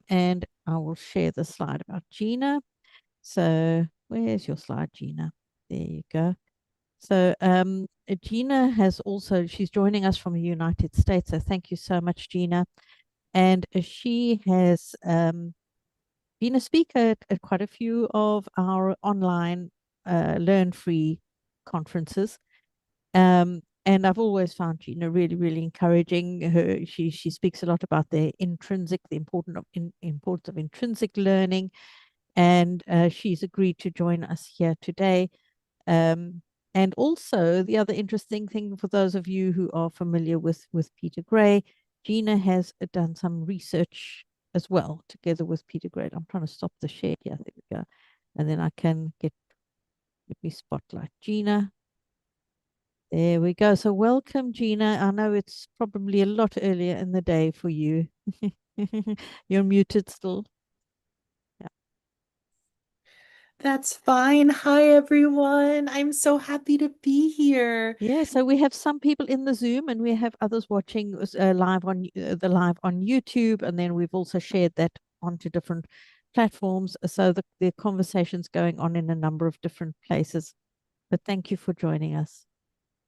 And I will share the slide about Gina. So where's your slide, Gina? There you go. So Gina has also, she's joining us from the United States. So thank you so much, Gina. And she has been a speaker at quite a few of our online learn free conferences. And I've always found Gina really, really encouraging. She speaks a lot about the intrinsic, the importance of intrinsic learning, and she's agreed to join us here today. Um, and also, the other interesting thing for those of you who are familiar with Peter Gray, Gina has done some research as well together with Peter Gray. I'm trying to stop the share here. There we go. And then I can let me spotlight Gina. There we go. So welcome, Gina. I know it's probably a lot earlier in the day for you. You're muted still. Yeah. That's fine. Hi, everyone. I'm so happy to be here. Yeah, so we have some people in the Zoom and we have others watching live on the live on YouTube, and then we've also shared that onto different platforms. So the conversation's going on in a number of different places. But thank you for joining us.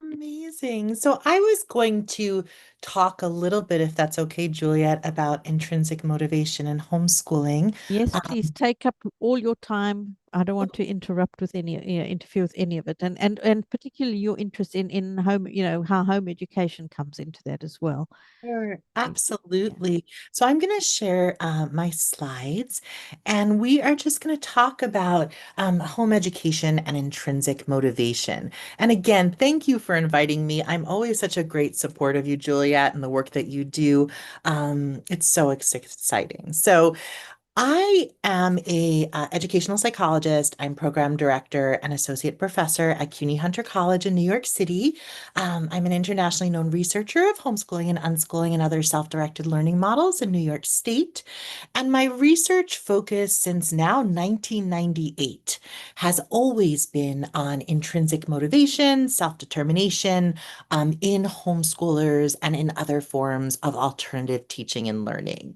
Amazing. So I was going to talk a little bit, if that's okay, Juliet, about intrinsic motivation and homeschooling. Yes, please Um, take up all your time. I don't want to interrupt with any, interfere with any of it, and particularly your interest in home, how home education comes into that as well. Sure, Thank you. Yeah. absolutely. So I'm going to share my slides, and we are just going to talk about home education and intrinsic motivation. And again, thank you for inviting me. I'm always such a great support of you, Juliet, and the work that you do. It's so exciting. So I am a educational psychologist. I'm program director and associate professor at CUNY Hunter College in New York City. I'm an internationally known researcher of homeschooling and unschooling and other self-directed learning models in New York State. And my research focus since now 1998 has always been on intrinsic motivation, self-determination, in homeschoolers and in other forms of alternative teaching and learning.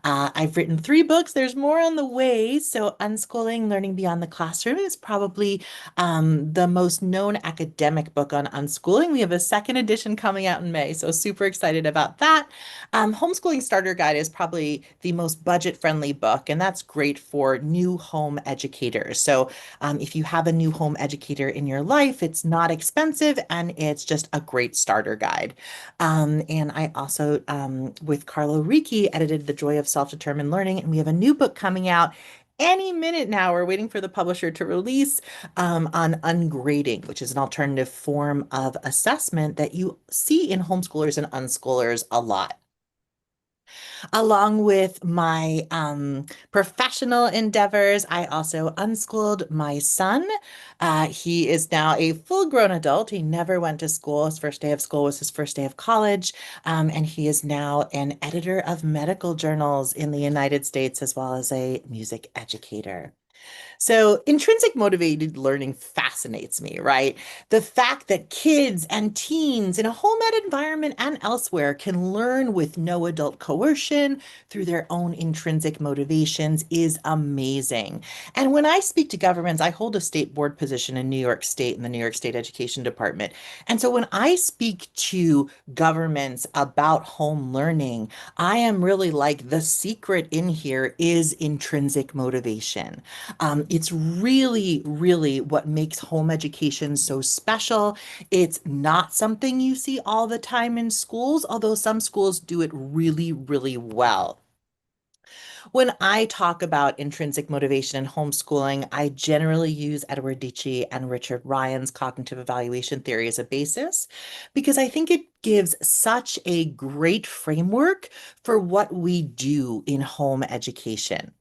I've written 3 books. There's more on the way. So, Unschooling, Learning Beyond the Classroom is probably the most known academic book on unschooling. We have a second edition coming out in May. So, super excited about that. Homeschooling Starter Guide is probably the most budget-friendly book, and that's great for new home educators. So, if you have a new home educator in your life, it's not expensive and it's just a great starter guide. And I also, with Carlo Ricci, edited The Joy of Self-Determined Learning, and we have a new book coming out any minute now. We're waiting for the publisher to release on ungrading, which is an alternative form of assessment that you see in homeschoolers and unschoolers a lot. Along with my professional endeavors, I also unschooled my son. He is now a full-grown adult. He never went to school. His first day of school was his first day of college. And he is now an editor of medical journals in the United States, as well as a music educator. So, intrinsic motivated learning fascinates me, right? The fact that kids and teens in a home ed environment and elsewhere can learn with no adult coercion through their own intrinsic motivations is amazing. And when I speak to governments, I hold a state board position in New York State in the New York State Education Department. And so when I speak to governments about home learning, I am really like the secret in here is intrinsic motivation. It's really, really what makes home education so special. It's not something you see all the time in schools, although some schools do it really, really well. When I talk about intrinsic motivation and homeschooling, I generally use Edward Dici and Richard Ryan's cognitive evaluation theory as a basis because I think it gives such a great framework for what we do in home education.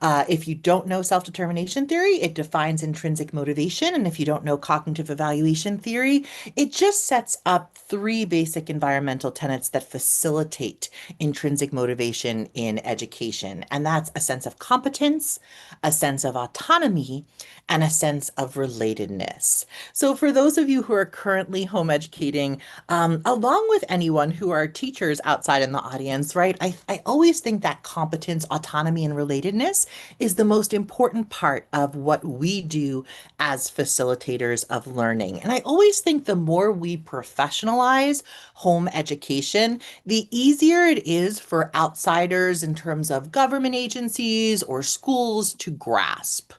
If you don't know self-determination theory, it defines intrinsic motivation. And if you don't know cognitive evaluation theory, it just sets up three basic environmental tenets that facilitate intrinsic motivation in education. And that's a sense of competence, a sense of autonomy, and a sense of relatedness. So for those of you who are currently home educating, along with anyone who are teachers outside in the audience, right? I always think that competence, autonomy, and relatedness is the most important part of what we do as facilitators of learning. And I always think the more we professionalize home education, the easier it is for outsiders in terms of government agencies or schools to grasp.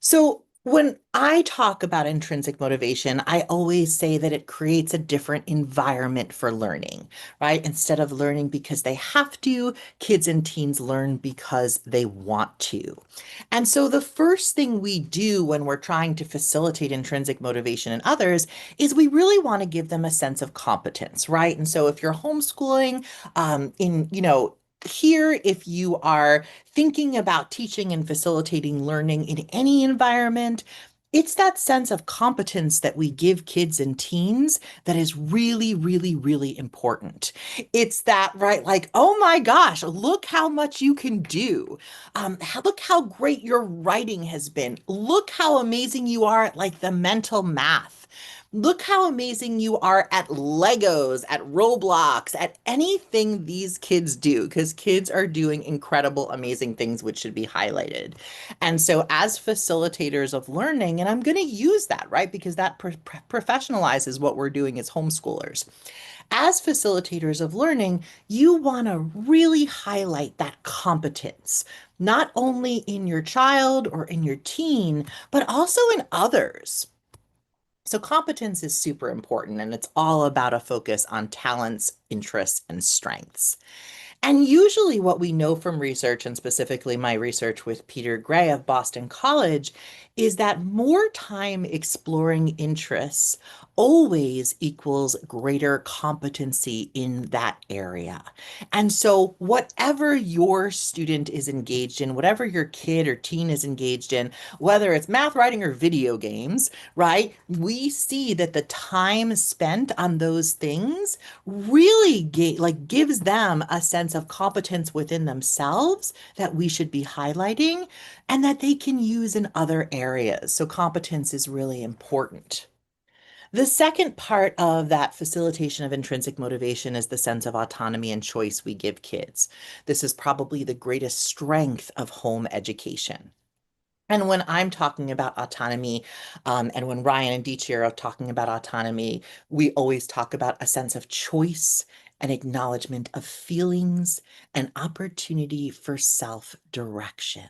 So, when I talk about intrinsic motivation, I always say that it creates a different environment for learning, right? Instead of learning because they have to, kids and teens learn because they want to. And so, the first thing we do when we're trying to facilitate intrinsic motivation in others is we really want to give them a sense of competence, right? And so, if you're homeschooling, here, if you are thinking about teaching and facilitating learning in any environment, it's that sense of competence that we give kids and teens that is really, really, really important. It's that, right? Like, oh my gosh, look how much you can do. Look how great your writing has been. Look how amazing you are at like the mental math. Look how amazing you are at Legos, at Roblox, at anything these kids do, because kids are doing incredible, amazing things which should be highlighted. And so, as facilitators of learning, and I'm going to use that, right, because that professionalizes what we're doing as homeschoolers. As facilitators of learning, you want to really highlight that competence, not only in your child or in your teen, but also in others. So competence is super important, and it's all about a focus on talents, interests, and strengths. And usually, what we know from research, and specifically my research with Peter Gray of Boston College, is that more time exploring interests always equals greater competency in that area. And so, whatever your student is engaged in, whatever your kid or teen is engaged in, whether it's math, writing, or video games, right? We see that the time spent on those things really gives them a sense of competence within themselves that we should be highlighting and that they can use in other areas. So competence is really important. The second part of that facilitation of intrinsic motivation is the sense of autonomy and choice we give kids. This is probably the greatest strength of home education. And when I'm talking about autonomy, and when Ryan and Dichi are talking about autonomy, we always talk about a sense of choice, an acknowledgement of feelings, an opportunity for self-direction,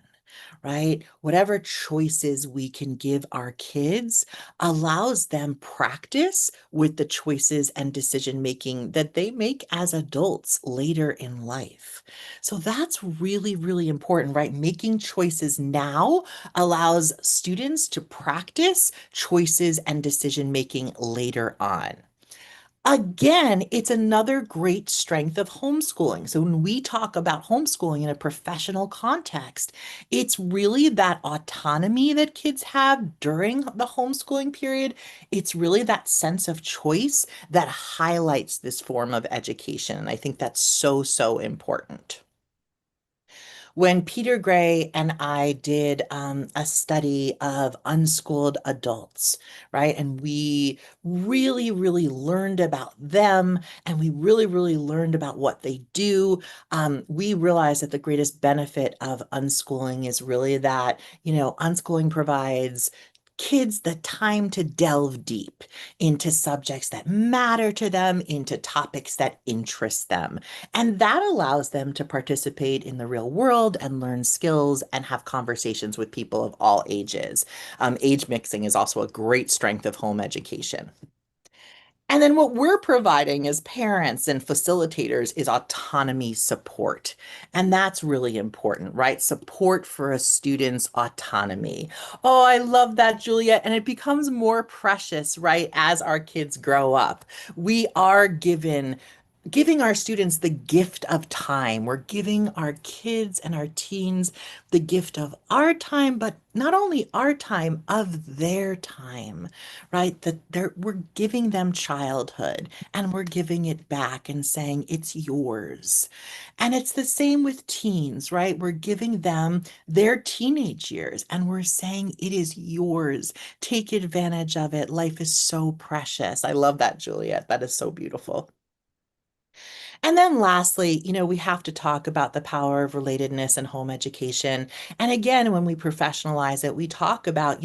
right? Whatever choices we can give our kids allows them practice with the choices and decision making that they make as adults later in life. So that's really, really important, right? Making choices now allows students to practice choices and decision making later on. Again, it's another great strength of homeschooling. So when we talk about homeschooling in a professional context, it's really that autonomy that kids have during the homeschooling period. It's really that sense of choice that highlights this form of education. And I think that's so, so important. When Peter Gray and I did a study of unschooled adults, right? And we really, really learned about them and we really, really learned about what they do. We realized that the greatest benefit of unschooling is really that, unschooling provides kids the time to delve deep into subjects that matter to them, into topics that interest them. And that allows them to participate in the real world and learn skills and have conversations with people of all ages. Age mixing is also a great strength of home education. And then what we're providing as parents and facilitators is autonomy support. And that's really important, right? Support for a student's autonomy. Oh, I love that, Juliet. And it becomes more precious, right, as our kids grow up. We are given giving our students the gift of time. We're giving our kids and our teens the gift of our time, but not only our time, of their time, right? We're giving them childhood and we're giving it back and saying it's yours. And it's the same with teens, right? We're giving them their teenage years and we're saying it is yours. Take advantage of it. Life is so precious. I love that, Juliet. That is so beautiful. And then lastly, we have to talk about the power of relatedness in home education. And again, when we professionalize it, we talk about,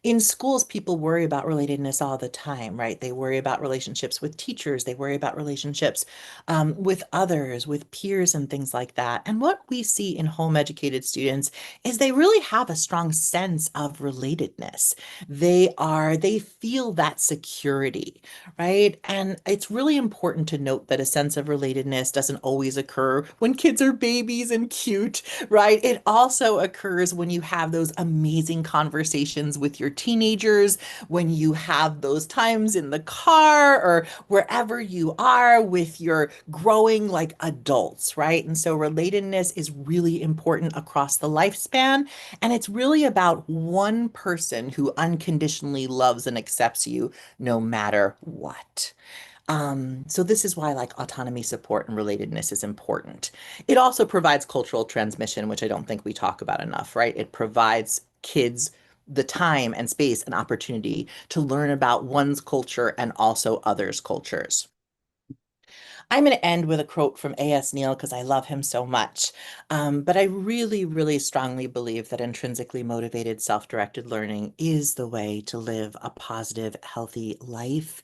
in schools, people worry about relatedness all the time, right? They worry about relationships with teachers, they worry about relationships with others, with peers, and things like that. And what we see in home educated students is they really have a strong sense of relatedness. They feel that security, right? And it's really important to note that a sense of relatedness doesn't always occur when kids are babies and cute, right? It also occurs when you have those amazing conversations with your teenagers, when you have those times in the car or wherever you are with your growing like adults, right? And so relatedness is really important across the lifespan. And it's really about one person who unconditionally loves and accepts you no matter what. So this is why like autonomy support and relatedness is important. It also provides cultural transmission, which I don't think we talk about enough, right? It provides kids the time and space and opportunity to learn about one's culture and also others' cultures. I'm going to end with a quote from A.S. Neal because I love him so much. But I really, really strongly believe that intrinsically motivated, self-directed learning is the way to live a positive, healthy life.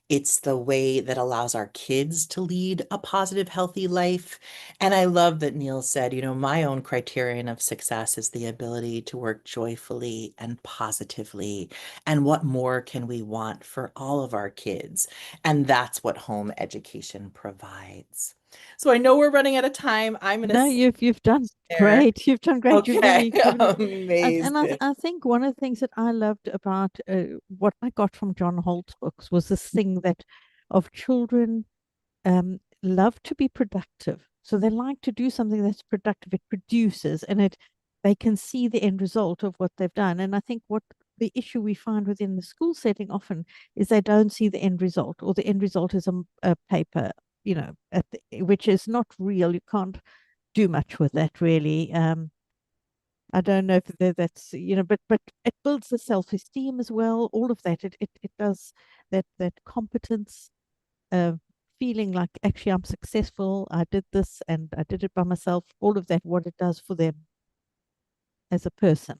It's the way that allows our kids to lead a positive, healthy life. And I love that Neil said, my own criterion of success is the ability to work joyfully and positively. And what more can we want for all of our kids? And that's what home education provides. So I know we're running out of time. I'm going to No, you've done share. great. You've done great. You've Okay, really given me, and amazing. I think one of the things that I loved about what I got from John Holt's books was this thing that of children love to be productive. So they like to do something that's productive. It produces, and they can see the end result of what they've done. And I think what the issue we find within the school setting often is they don't see the end result, or the end result is a paper, which is not real. You can't do much with that really. I don't know if that's but it builds the self esteem as well. All of that, it does that competence, uh, feeling like actually I'm successful. I did this and I did it by myself. All of that, what it does for them as a person.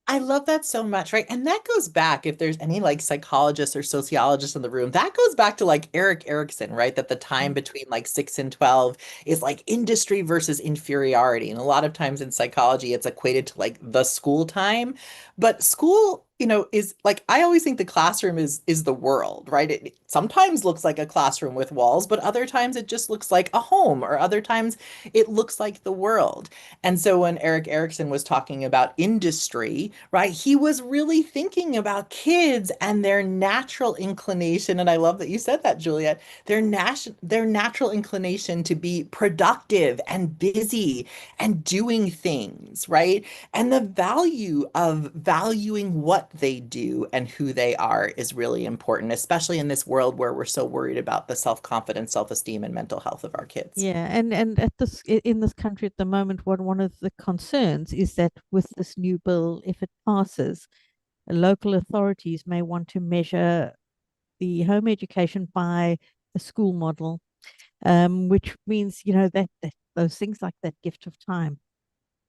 I love that so much, right? And that goes back, if there's any like psychologists or sociologists in the room, that goes back to like Eric Erickson, right? That the time Mm. between like 6 and 12 is like industry versus inferiority. And a lot of times in psychology, it's equated to like the school time. But school, is like I always think the classroom is the world, right? It sometimes looks like a classroom with walls, but other times it just looks like a home, or other times it looks like the world. And so when Eric Erickson was talking about industry, right, he was really thinking about kids and their natural inclination. And I love that you said that, Juliet, their natural inclination to be productive and busy and doing things, right? And the value of valuing what they do and who they are is really important, especially in this world where we're so worried about the self-confidence, self-esteem, and mental health of our kids. Yeah, and at this in this country at the moment, what one of the concerns is that with this new bill, if it passes, local authorities may want to measure the home education by a school model, which means that those things like that gift of time.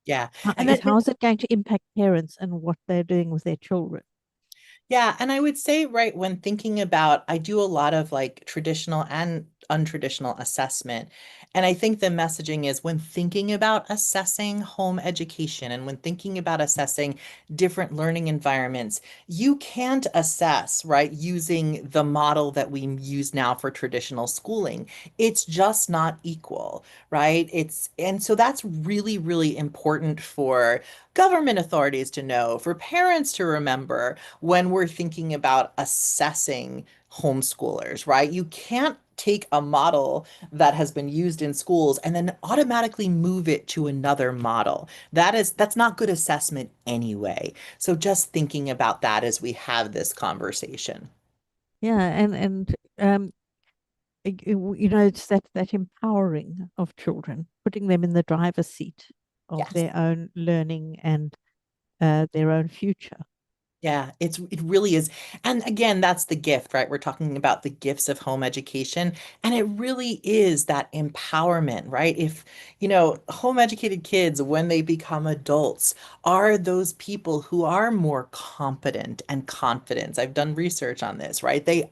Yeah. How, And that how is it going to impact parents and what they're doing with their children? Yeah, and I would say, right, when thinking about, I do a lot of like traditional and untraditional assessment. And I think the messaging is when thinking about assessing home education and when thinking about assessing different learning environments, you can't assess, right, using the model that we use now for traditional schooling. It's just not equal, right? And so that's really, really important for government authorities to know, for parents to remember when we're thinking about assessing homeschoolers, right? You can't take a model that has been used in schools and then automatically move it to another model. That's not good assessment anyway. So just thinking about that as we have this conversation. Yeah, and it's that empowering of children, putting them in the driver's seat of Yes. their own learning and their own future. Yeah, it really is. And again, that's the gift, right? We're talking about the gifts of home education, and it really is that empowerment, right? If, home educated kids, when they become adults, are those people who are more competent and confident. I've done research on this, right? They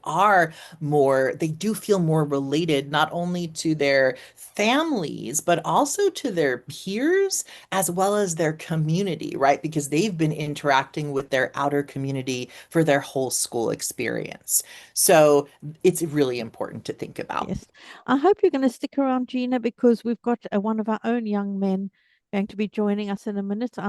do feel more related not only to their families, but also to their peers as well as their community, right? Because they've been interacting with their outer community for their whole school experience. So it's really important to think about. Yes. I hope you're going to stick around, Gina, because we've got one of our own young men going to be joining us in a minute. I'm